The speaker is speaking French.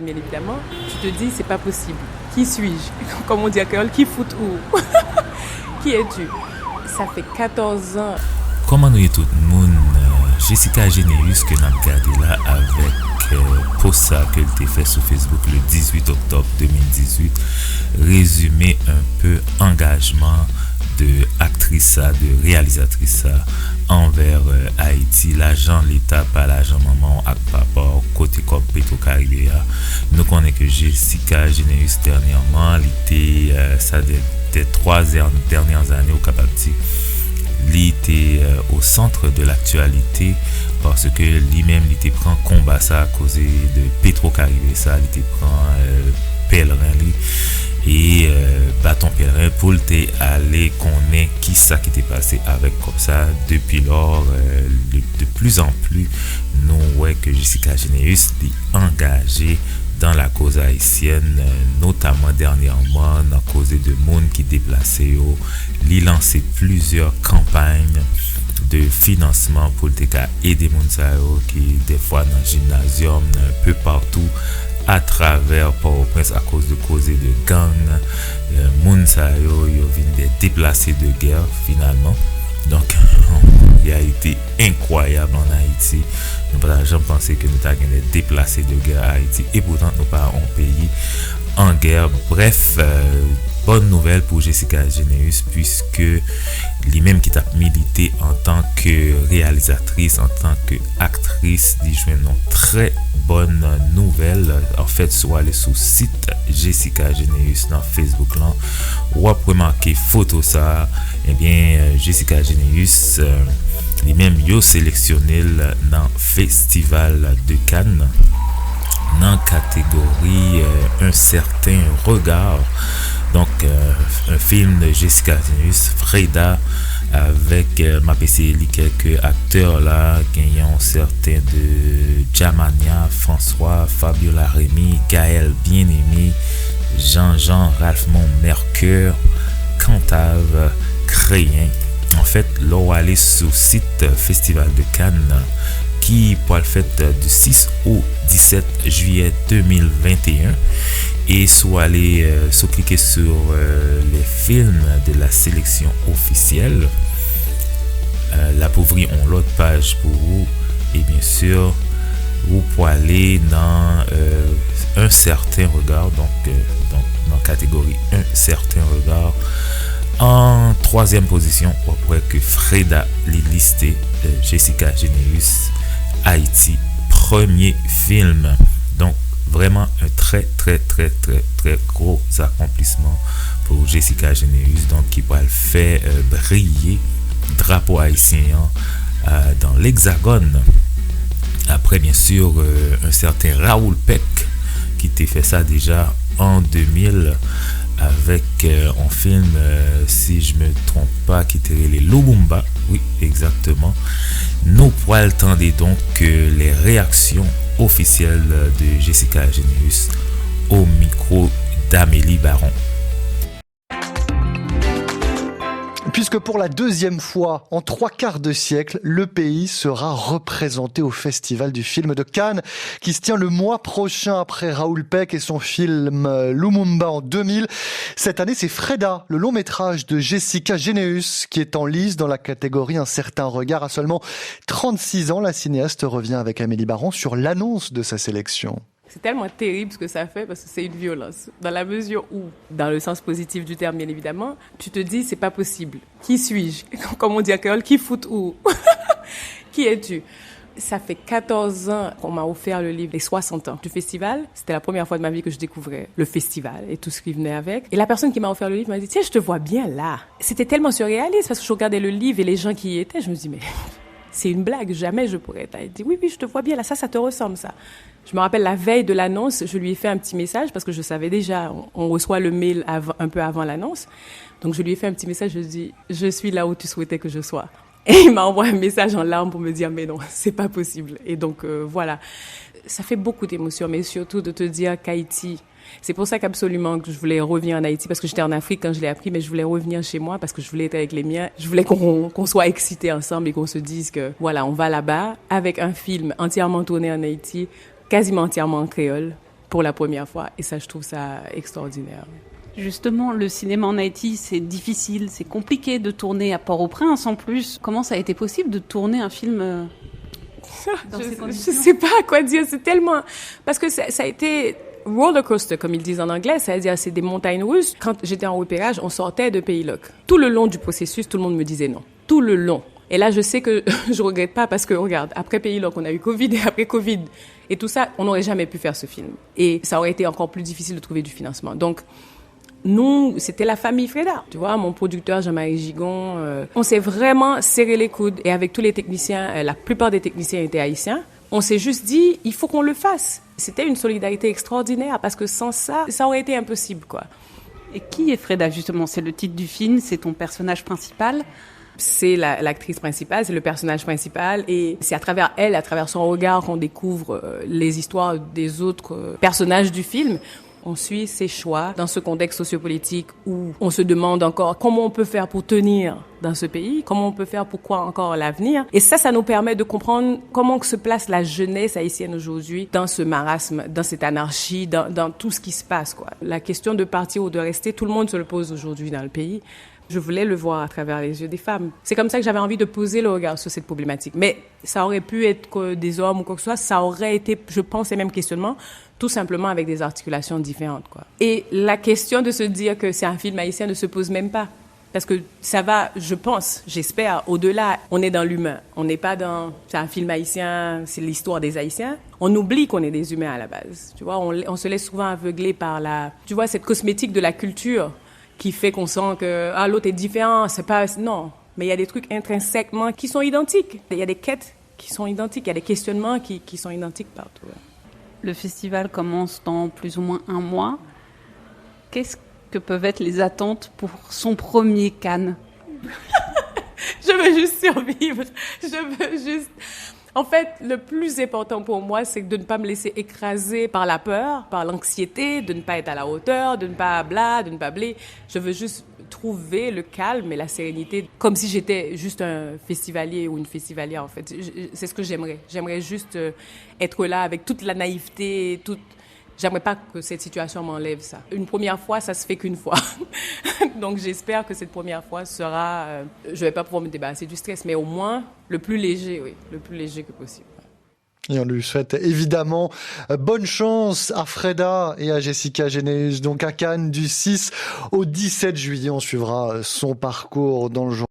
Bien évidemment, tu te dis, c'est pas possible. Qui suis-je? Comme on dit à Créole, qui fout où? Qui es-tu? Ça fait 14 ans. Comment nous y tout le monde, Jessica Généus que nous avons regardé là avec post ça que tu fait sur Facebook le 18 octobre 2018, résumé un peu engagement de actrice, de réalisatrice envers Haïti, l'agent l'État, pas l'agent maman, à papa, côté comme Petro-Caribé. Nous connaissons que Jessica Généus dernièrement, il était, ça des 3 dernières années au Cap-Haïti. Il était au centre de l'actualité parce que lui-même il était prend combat ça à cause de Petro-Caribé, ça il était prend pèlerin lui et bâton pèlerin pour aller connaître qui ça qui était passé avec comme ça depuis lors de plus en plus nous voyons que Jessica Généus est engagée dans la cause haïtienne, notamment dernièrement dans la cause de monde qui déplacé il lancé plusieurs campagnes de financement pour aider les qui des fois dans le gymnasium un peu partout à travers Port-au-Prince à cause de gangs, ils viennent déplacés de guerre finalement. Donc, il a été incroyable en Haïti. Nous n'avons jamais pensé que nous avons déplacés de guerre à Haïti et pourtant nous pas un pays en guerre. Bref, bonne nouvelle pour Jessica Généus puisque lui-même qui a milité en tant que réalisatrice, en tant qu'actrice, dit jouer une très bonne nouvelle. En fait, soit aller sur le site Jessica Généus dans Facebook là, ou après marquer photo ça, eh bien Jessica Généus lui-même yo sélectionné dans Festival de Cannes dans catégorie un certain regard. Donc un film de Jessica Généus, Freda, avec ma PC quelques acteurs là, gagnant certains de Jamania, François, Fabiola Rémy, Gaël Bien-Aimé, Jean-Jean, Ralph Mercure, Cantave, Créen. En fait, l'on va aller sur le site Festival de Cannes qui pour le fait du 6 au 17 juillet 2021 et soit aller cliquer sur les films de la sélection officielle. Là pour ouvrir l'autre page pour vous et bien sûr vous pouvez aller dans un certain regard donc dans catégorie un certain regard. En 3e position, après que Freda l'ait listé, Jessica Généus, Haïti, premier film. Donc, vraiment un très gros accomplissement pour Jessica Généus, donc qui va le faire briller drapeau haïtien dans l'Hexagone. Après, bien sûr, un certain Raoul Peck qui t'a fait ça déjà en 2000. Avec un film, si je me trompe pas, qui était les Lumumba. Oui, exactement. Nous pourrons attendre donc les réactions officielles de Jessica Généus au micro d'Amélie Baron. Puisque pour la 2e fois en 3/4 de siècle, le pays sera représenté au Festival du film de Cannes, qui se tient le mois prochain après Raoul Peck et son film Lumumba en 2000. Cette année, c'est Freda, le long métrage de Jessica Généus, qui est en lice dans la catégorie Un certain regard. À seulement 36 ans, la cinéaste revient avec Amélie Baron sur l'annonce de sa sélection. C'est tellement terrible ce que ça fait parce que c'est une violence. Dans la mesure où, dans le sens positif du terme bien évidemment, tu te dis c'est pas possible. Qui suis-je? Comme on dit à Créole, qui fout où? Qui es-tu? Ça fait 14 ans qu'on m'a offert le livre Les 60 ans du festival. C'était la première fois de ma vie que je découvrais le festival et tout ce qui venait avec. Et la personne qui m'a offert le livre m'a dit « Tiens, je te vois bien là ». C'était tellement surréaliste parce que je regardais le livre et les gens qui y étaient. Je me dis « Mais c'est une blague, jamais je pourrais être là ». Elle dit « Oui, je te vois bien là, ça te ressemble ça ». Je me rappelle la veille de l'annonce, je lui ai fait un petit message parce que je savais déjà, on reçoit le mail un peu avant l'annonce. Donc je lui ai fait un petit message, je lui ai dit « Je suis là où tu souhaitais que je sois ». Et il m'a envoyé un message en larmes pour me dire « Mais non, c'est pas possible ». Et donc voilà, ça fait beaucoup d'émotions, mais surtout de te dire qu'Haïti, c'est pour ça qu'absolument que je voulais revenir en Haïti, parce que j'étais en Afrique quand je l'ai appris, mais je voulais revenir chez moi parce que je voulais être avec les miens. Je voulais qu'on soit excités ensemble et qu'on se dise que voilà, on va là-bas avec un film entièrement tourné en Haïti, quasiment entièrement en créole, pour la première fois. Et ça, je trouve ça extraordinaire. Justement, le cinéma en Haïti, c'est difficile, c'est compliqué de tourner à Port-au-Prince en plus. Comment ça a été possible de tourner un film dans ces conditions ? Je sais pas quoi dire, c'est tellement... Parce que ça a été roller coaster, comme ils disent en anglais, c'est-à-dire c'est des montagnes russes. Quand j'étais en repérage, on sortait de Pays Loc. Tout le long du processus, tout le monde me disait non. Tout le long. Et là, je sais que je regrette pas parce que, regarde, après Pays Loc, on a eu Covid et après Covid et tout ça, on n'aurait jamais pu faire ce film. Et ça aurait été encore plus difficile de trouver du financement. Donc, nous, c'était la famille Freda. Tu vois, mon producteur Jean-Marie Gigon, on s'est vraiment serré les coudes. Et avec tous les techniciens, la plupart des techniciens étaient haïtiens. On s'est juste dit, il faut qu'on le fasse. C'était une solidarité extraordinaire parce que sans ça, ça aurait été impossible, quoi. Et qui est Freda, justement ? C'est le titre du film, c'est ton personnage principal ? C'est l'actrice principale, c'est le personnage principal. Et c'est à travers elle, à travers son regard qu'on découvre les histoires des autres personnages du film. On suit ses choix dans ce contexte sociopolitique où on se demande encore comment on peut faire pour tenir dans ce pays, comment on peut faire pour croire encore à l'avenir. Et ça nous permet de comprendre comment se place la jeunesse haïtienne aujourd'hui dans ce marasme, dans cette anarchie, dans tout ce qui se passe, quoi. La question de partir ou de rester, tout le monde se le pose aujourd'hui dans le pays. Je voulais le voir à travers les yeux des femmes. C'est comme ça que j'avais envie de poser le regard sur cette problématique. Mais ça aurait pu être des hommes ou quoi que ce soit. Ça aurait été, je pense, les mêmes questionnements, tout simplement avec des articulations différentes, quoi. Et la question de se dire que c'est un film haïtien ne se pose même pas. Parce que ça va, je pense, j'espère, au-delà, on est dans l'humain. On n'est pas dans, c'est un film haïtien, c'est l'histoire des Haïtiens. On oublie qu'on est des humains à la base. Tu vois, on se laisse souvent aveugler par cette cosmétique de la culture qui fait qu'on sent que l'autre est différent, c'est pas... Non, mais il y a des trucs intrinsèquement qui sont identiques. Il y a des quêtes qui sont identiques, il y a des questionnements qui sont identiques partout. Le festival commence dans plus ou moins un mois. Qu'est-ce que peuvent être les attentes pour son premier Cannes ? Je veux juste survivre. En fait, le plus important pour moi, c'est de ne pas me laisser écraser par la peur, par l'anxiété, de ne pas être à la hauteur, de ne pas de ne pas blé. Je veux juste trouver le calme et la sérénité, comme si j'étais juste un festivalier ou une festivalière, en fait. C'est ce que j'aimerais. J'aimerais juste être là avec toute la naïveté, J'aimerais pas que cette situation m'enlève ça. Une première fois, ça se fait qu'une fois. Donc j'espère que cette première fois sera... je vais pas pouvoir me débarrasser du stress, mais au moins le plus léger, oui, le plus léger que possible. Et on lui souhaite évidemment bonne chance à Freda et à Jessica Généus. Donc à Cannes du 6 au 17 juillet, on suivra son parcours dans le journal.